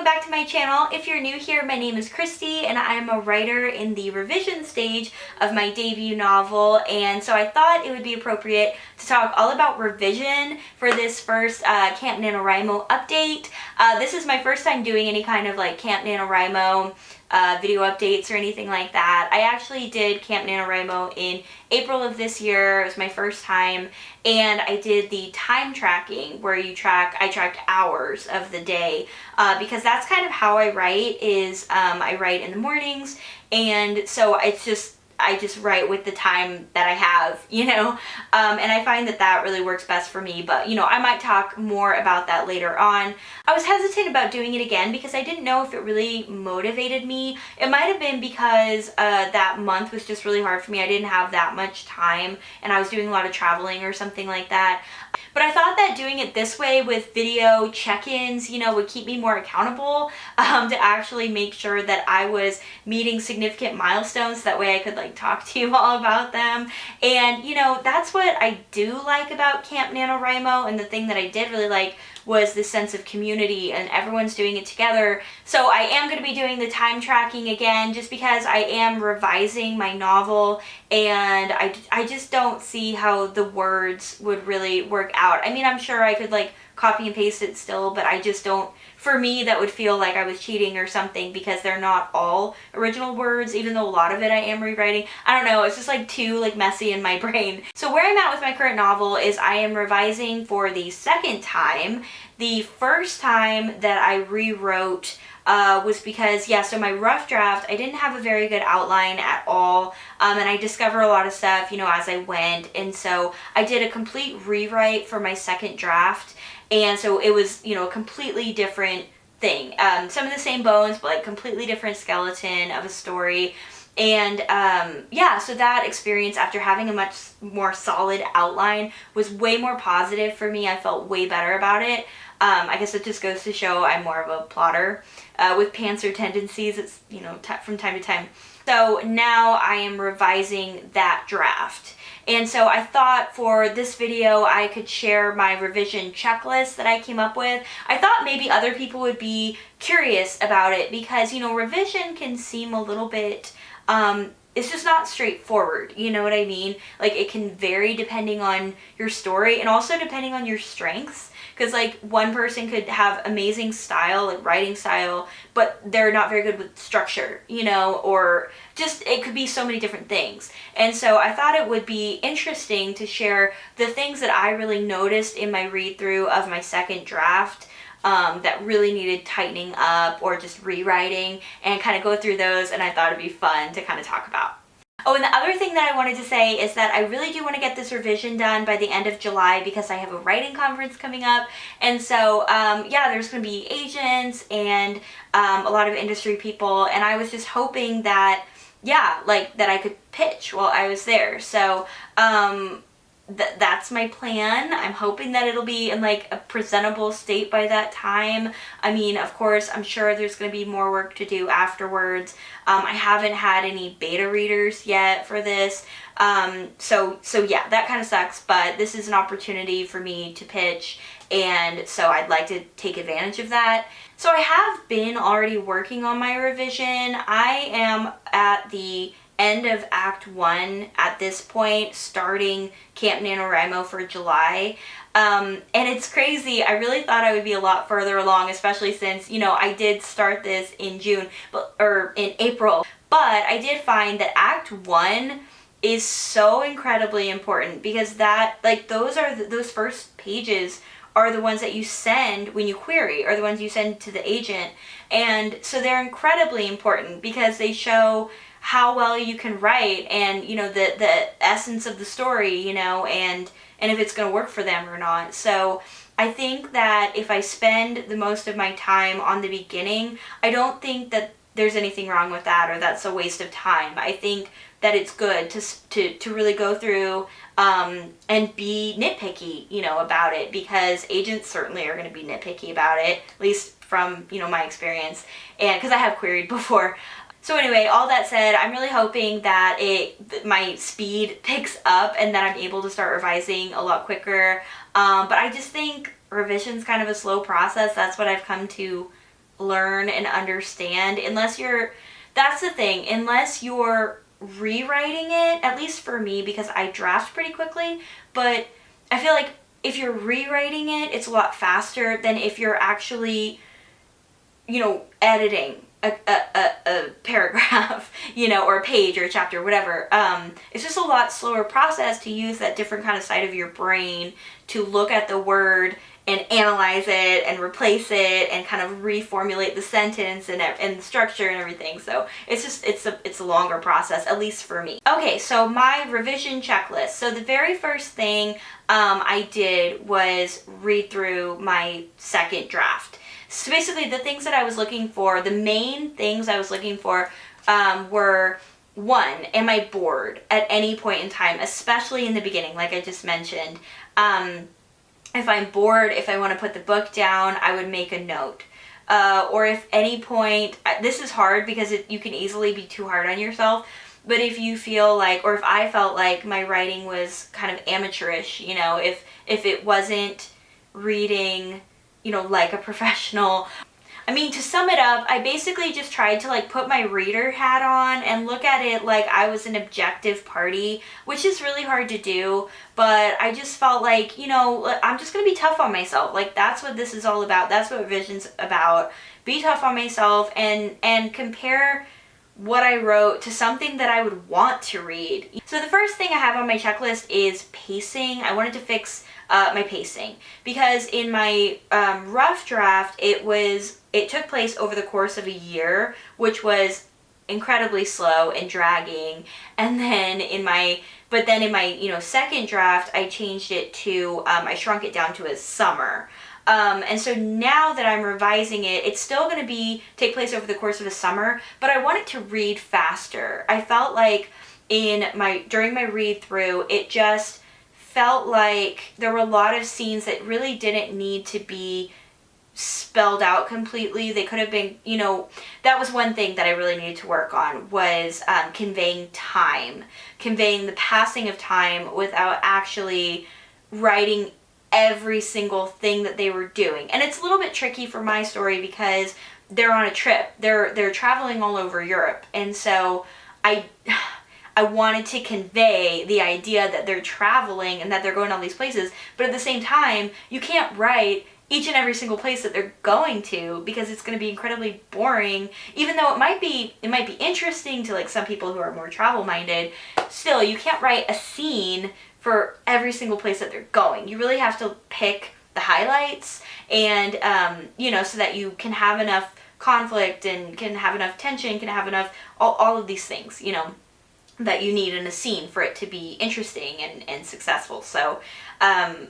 welcome back to my channel. If you're new here, my name is Christy and I am a writer in the revision stage of my debut novel, and so I thought it would be appropriate to talk all about revision for this first Camp NaNoWriMo update. This is my first time doing any kind of like Camp NaNoWriMo video updates or anything like that. I actually did Camp NaNoWriMo in April of this year. It was my first time, and I did the time tracking where I tracked hours of the day because that's kind of how I write. I write in the mornings, and so I just write with the time that I have, and I find that really works best for me, but I might talk more about that later on. I was hesitant about doing it again because I didn't know if it really motivated me. It might have been because that month was just really hard for me. I didn't have that much time and I was doing a lot of traveling or something like that. But I thought that doing it this way with video check-ins, would keep me more accountable to actually make sure that I was meeting significant milestones. That way I could talk to you all about them. And that's what I do like about Camp NaNoWriMo, and the thing that I did really like was the sense of community and everyone's doing it together. So I am going to be doing the time tracking again just because I am revising my novel, and I just don't see how the words would really work out. I mean, I'm sure I could copy and paste it still, but I just don't, for me that would feel like I was cheating or something because they're not all original words, even though a lot of it I am rewriting. I don't know, it's just too messy in my brain. So where I'm at with my current novel is I am revising for the second time. The first time that I rewrote was because, so my rough draft, I didn't have a very good outline at all, and I discovered a lot of stuff, as I went, and so I did a complete rewrite for my second draft, and so it was, a completely different thing. Some of the same bones, but completely different skeleton of a story. And so that experience, after having a much more solid outline, was way more positive for me. I felt way better about it. I guess it just goes to show I'm more of a plotter with pantser tendencies. It's, from time to time. So now I am revising that draft. And so I thought for this video I could share my revision checklist that I came up with. I thought maybe other people would be curious about it because, revision can seem a little bit, it's just not straightforward, you know what I mean? It can vary depending on your story and also depending on your strengths. Because one person could have amazing style, writing style, but they're not very good with structure, or just it could be so many different things. And so I thought it would be interesting to share the things that I really noticed in my read through of my second draft that really needed tightening up or just rewriting, and kind of go through those, and I thought it'd be fun to kind of talk about. Oh, and the other thing that I wanted to say is that I really do want to get this revision done by the end of July because I have a writing conference coming up. And so, there's going to be agents and a lot of industry people. And I was just hoping that, that I could pitch while I was there. So, that's my plan. I'm hoping that it'll be in a presentable state by that time. I mean, of course, I'm sure there's going to be more work to do afterwards. I haven't had any beta readers yet for this. So that kind of sucks, but this is an opportunity for me to pitch, and so I'd like to take advantage of that. So I have been already working on my revision. I am at the end of Act 1 at this point, starting Camp NaNoWriMo for July. And it's crazy. I really thought I would be a lot further along, especially since, I did start this in in April. But I did find that Act 1 is so incredibly important because those first pages are the ones that you send when you query, or the ones you send to the agent. And so they're incredibly important because they show how well you can write and, the essence of the story, and if it's going to work for them or not. So I think that if I spend the most of my time on the beginning, I don't think that there's anything wrong with that or that's a waste of time. I think that it's good to really go through and be nitpicky, about it, because agents certainly are going to be nitpicky about it, at least from, my experience, and because I have queried before. So anyway, all that said, I'm really hoping that my speed picks up and that I'm able to start revising a lot quicker. But I just think revision's kind of a slow process. That's what I've come to learn and understand that's the thing, unless you're rewriting it, at least for me, because I draft pretty quickly, but I feel like if you're rewriting it, it's a lot faster than if you're actually, editing a paragraph, or a page or a chapter, whatever. It's just a lot slower process to use that different kind of side of your brain to look at the word and analyze it and replace it and kind of reformulate the sentence and the structure and everything. So it's a longer process, at least for me. Okay, so my revision checklist. So the very first thing I did was read through my second draft. So basically the things that I was looking for, the main things I was looking for were, one, am I bored at any point in time, especially in the beginning, like I just mentioned. If I'm bored, if I want to put the book down, I would make a note. Or if any point, this is hard because you can easily be too hard on yourself, but if you feel like, or if I felt like my writing was kind of amateurish, if it wasn't reading like a professional. I mean, to sum it up, I basically just tried to put my reader hat on and look at it like I was an objective party, which is really hard to do, but I just felt like, I'm just going to be tough on myself. That's what this is all about. That's what revision's about. Be tough on myself and compare what I wrote to something that I would want to read. So the first thing I have on my checklist is pacing. I wanted to fix my pacing because in my rough draft, it took place over the course of a year, which was incredibly slow and dragging. And then in my second draft, I changed it to, I shrunk it down to a summer. And so now that I'm revising it, it's still going to take place over the course of a summer, but I want it to read faster. I felt like during my read through, it just felt like there were a lot of scenes that really didn't need to be spelled out completely. They could have been, that was one thing that I really needed to work on, was conveying the passing of time without actually writing every single thing that they were doing. And it's a little bit tricky for my story because they're on a trip. They're traveling all over Europe. And so I wanted to convey the idea that they're traveling and that they're going to all these places, but at the same time, you can't write each and every single place that they're going to because it's going to be incredibly boring. Even though it might be interesting to some people who are more travel minded, still you can't write a scene for every single place that they're going. You really have to pick the highlights and so that you can have enough conflict and can have enough tension, can have enough all of these things, that you need in a scene for it to be interesting and successful. So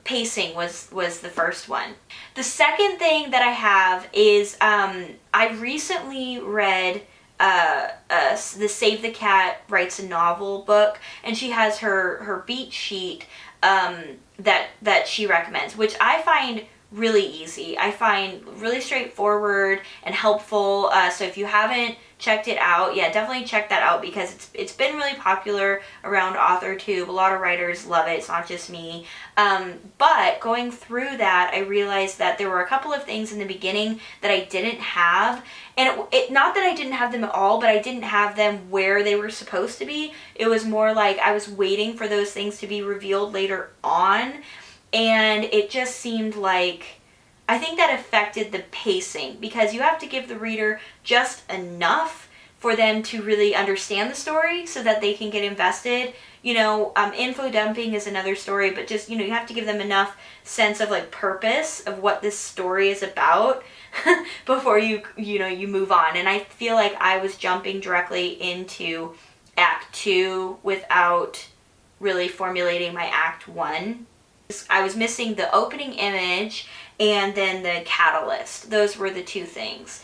pacing was the first one. The second thing that I have is I recently read the Save the Cat Writes a Novel book, and she has her beat sheet that she recommends, which I find really easy. I find really straightforward and helpful. So if you haven't checked it out, yeah, definitely check that out because it's been really popular around AuthorTube. A lot of writers love it. It's not just me. But going through that, I realized that there were a couple of things in the beginning that I didn't have. And it not that I didn't have them at all, but I didn't have them where they were supposed to be. It was more like I was waiting for those things to be revealed later on. And it just seemed like, I think that affected the pacing because you have to give the reader just enough for them to really understand the story so that they can get invested. Info dumping is another story, but just, you have to give them enough sense of purpose of what this story is about before you move on. And I feel like I was jumping directly into Act 2 without really formulating my Act 1. I was missing the opening image and then the catalyst. Those were the two things.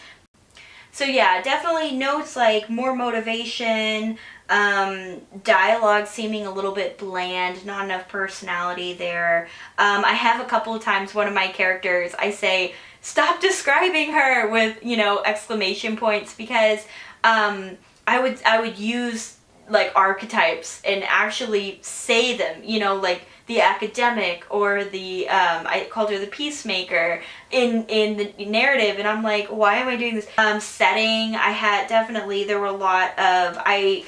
So yeah, definitely notes like more motivation, dialogue seeming a little bit bland, not enough personality there. I have a couple of times one of my characters, I say, stop describing her with, exclamation points because I would use like archetypes and actually say them, you know, like the academic or the I called her the peacemaker in the narrative, and I'm like, why am I doing this? Setting, I had definitely, there were a lot of, I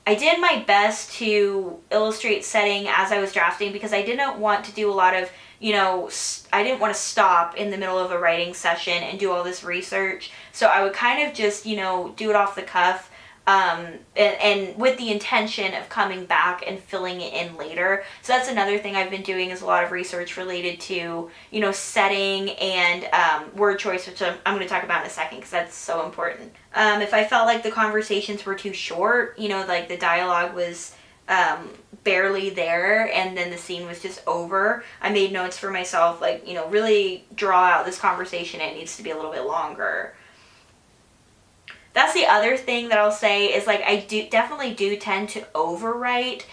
did my best to illustrate setting as I was drafting, because I didn't want to do a lot of, you know, I didn't want to stop in the middle of a writing session and do all this research. So I would kind of just, you know, do it off the cuff, and with the intention of coming back and filling it in later. So that's another thing I've been doing, is a lot of research related to, you know, setting and word choice, which I'm going to talk about in a second, because that's so important. If I felt like the conversations were too short, you know, like the dialogue was barely there and then the scene was just over, I made notes for myself, like, you know, really draw out this conversation, it needs to be a little bit longer. That's the other thing that I'll say, is like I definitely do tend to overwrite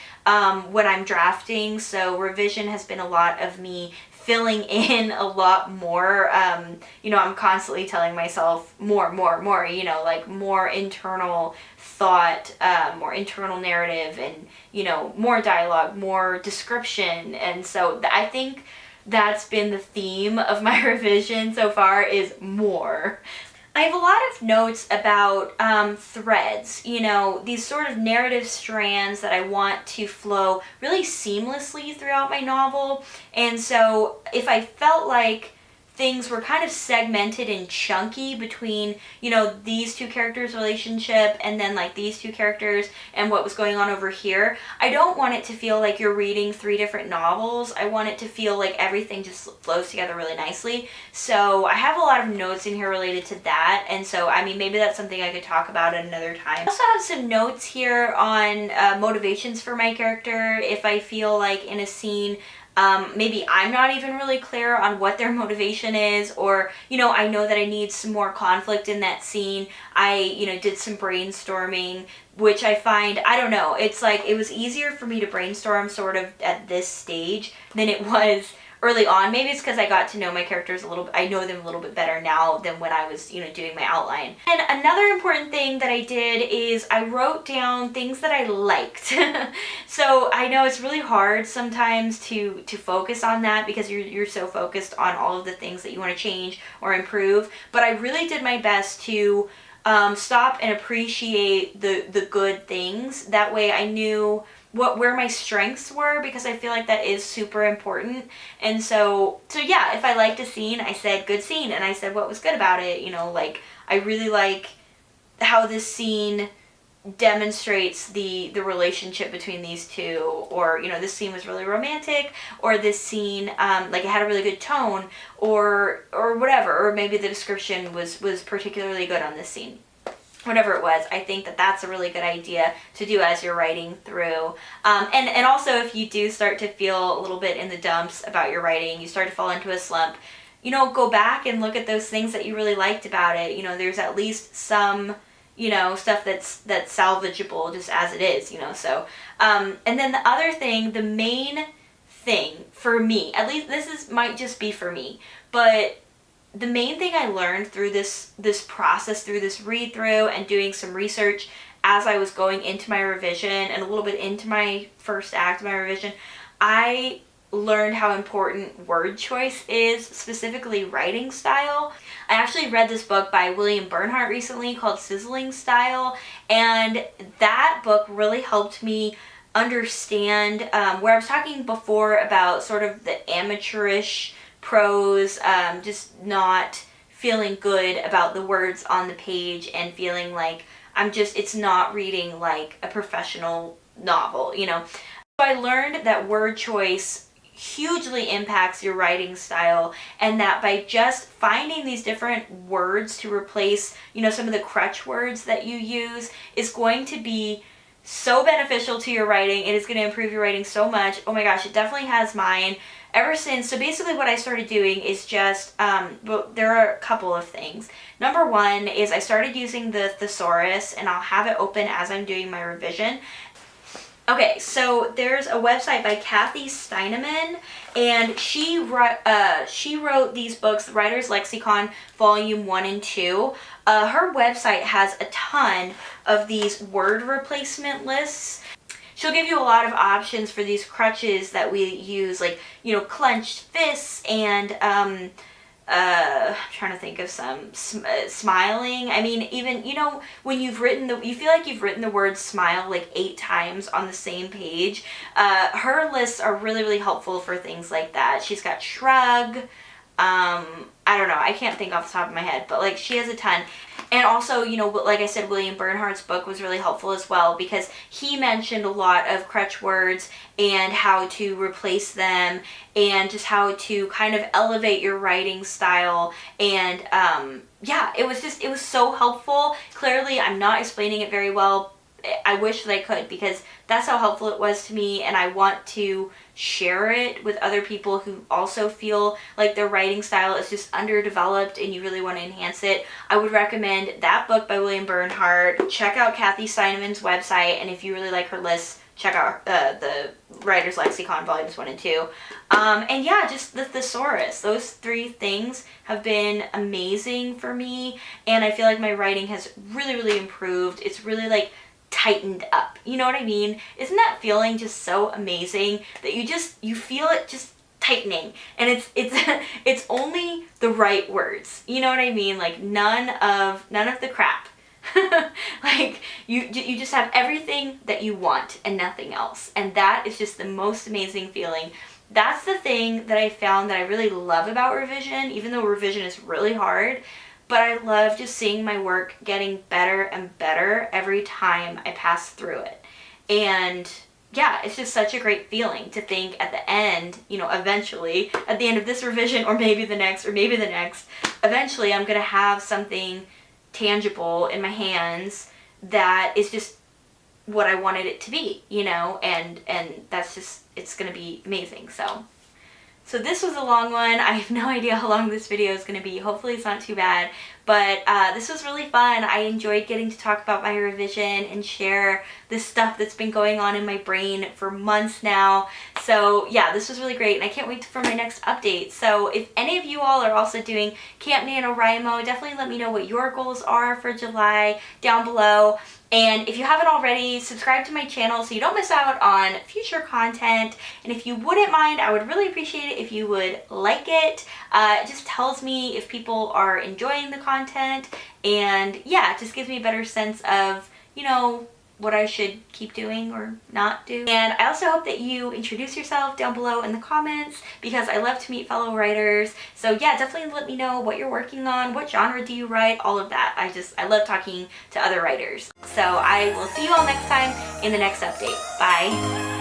when I'm drafting. So revision has been a lot of me filling in a lot more. You know, I'm constantly telling myself more, you know, like more internal thought, more internal narrative, and, you know, more dialogue, more description. And so I think that's been the theme of my revision so far, is more. I have a lot of notes about threads, you know, these sort of narrative strands that I want to flow really seamlessly throughout my novel. And so if I felt like things were kind of segmented and chunky between, you know, these two characters' relationship and then like these two characters and what was going on over here, I don't want it to feel like you're reading 3 different novels. I want it to feel like everything just flows together really nicely. So I have a lot of notes in here related to that, and so I mean, maybe that's something I could talk about at another time. I also have some notes here on motivations for my character. If I feel like in a scene maybe I'm not even really clear on what their motivation is, or, you know, I know that I need some more conflict in that scene. I, you know, did some brainstorming, which I find, I don't know, it's like it was easier for me to brainstorm sort of at this stage than it was early on. Maybe it's because I got to know my characters a little bit, I know them a little bit better now than when I was, you know, doing my outline. And another important thing that I did is I wrote down things that I liked. So I know it's really hard sometimes to focus on that, because you're so focused on all of the things that you want to change or improve, but I really did my best to stop and appreciate the good things. That way I knew where my strengths were, because I feel like that is super important. And so yeah, if I liked a scene, I said good scene, and I said what was good about it. You know, like I really like how this scene demonstrates the relationship between these two, or, you know, this scene was really romantic, or this scene like it had a really good tone, or whatever, or maybe the description was particularly good on this scene. Whatever it was, I think that that's a really good idea to do as you're writing through. And also, if you do start to feel a little bit in the dumps about your writing, you start to fall into a slump, you know, go back and look at those things that you really liked about it. You know, there's at least some, you know, stuff that's salvageable just as it is, you know. So and then the other thing, the main thing for me, at least this might just be for me, but the main thing I learned through this process, through this read through and doing some research as I was going into my revision and a little bit into my first act of my revision, I learned how important word choice is, specifically writing style. I actually read this book by Bernhardt recently called Sizzling Style, and that book really helped me understand where I was talking before about sort of the amateurish prose, just not feeling good about the words on the page and feeling like it's not reading like a professional novel, you know. So I learned that word choice hugely impacts your writing style, and that by just finding these different words to replace, you know, some of the crutch words that you use is going to be so beneficial to your writing. It is going to improve your writing so much. Oh my gosh, it definitely has mine. Ever since, so basically what I started doing is just, well, there are a couple of things. Number one is I started using the thesaurus, and I'll have it open as I'm doing my revision. Okay, so there's a website by Kathy Steinemann, and she wrote these books, Writer's Lexicon, Volume 1 and 2. Her website has a ton of these word replacement lists. She'll give you a lot of options for these crutches that we use, like, you know, clenched fists and, I'm trying to think of some, smiling. I mean, even, you know, when you feel like you've written the word smile like 8 times on the same page, her lists are really, really helpful for things like that. She's got shrug, I don't know, I can't think off the top of my head, but like she has a ton. And also, you know, like I said, William Bernhardt's book was really helpful as well, because he mentioned a lot of crutch words and how to replace them and just how to kind of elevate your writing style. And yeah, it was so helpful. Clearly, I'm not explaining it very well. I wish that I could, because that's how helpful it was to me, and I want to share it with other people who also feel like their writing style is just underdeveloped and you really want to enhance it. I would recommend that book by William Bernhardt. Check out Kathy Steinemann's website, and if you really like her lists, check out the Writer's Lexicon Volumes 1 and 2. And yeah, just the thesaurus. Those 3 things have been amazing for me, and I feel like my writing has really, really improved. It's really like tightened up. You know what I mean? Isn't that feeling just so amazing that you feel it just tightening, and it's it's only the right words. You know what I mean? Like none of the crap. Like you just have everything that you want and nothing else, and that is just the most amazing feeling. That's the thing that I found that I really love about revision, even though revision is really hard. But I love just seeing my work getting better and better every time I pass through it. And yeah, it's just such a great feeling to think at the end, you know, eventually, at the end of this revision, or maybe the next, eventually I'm going to have something tangible in my hands that is just what I wanted it to be, you know, and that's just, it's going to be amazing. So this was a long one. I have no idea how long this video is going to be. Hopefully it's not too bad. But this was really fun. I enjoyed getting to talk about my revision and share this stuff that's been going on in my brain for months now. So yeah, this was really great, and I can't wait for my next update. So if any of you all are also doing Camp NaNoWriMo, definitely let me know what your goals are for July down below. And if you haven't already, subscribe to my channel so you don't miss out on future content. And if you wouldn't mind, I would really appreciate it if you would like it. It just tells me if people are enjoying the content. And yeah, it just gives me a better sense of, you know, what I should keep doing or not do. And I also hope that you introduce yourself down below in the comments, because I love to meet fellow writers. So yeah, definitely let me know what you're working on, what genre do you write, all of that. I love talking to other writers. So I will see you all next time in the next update. Bye.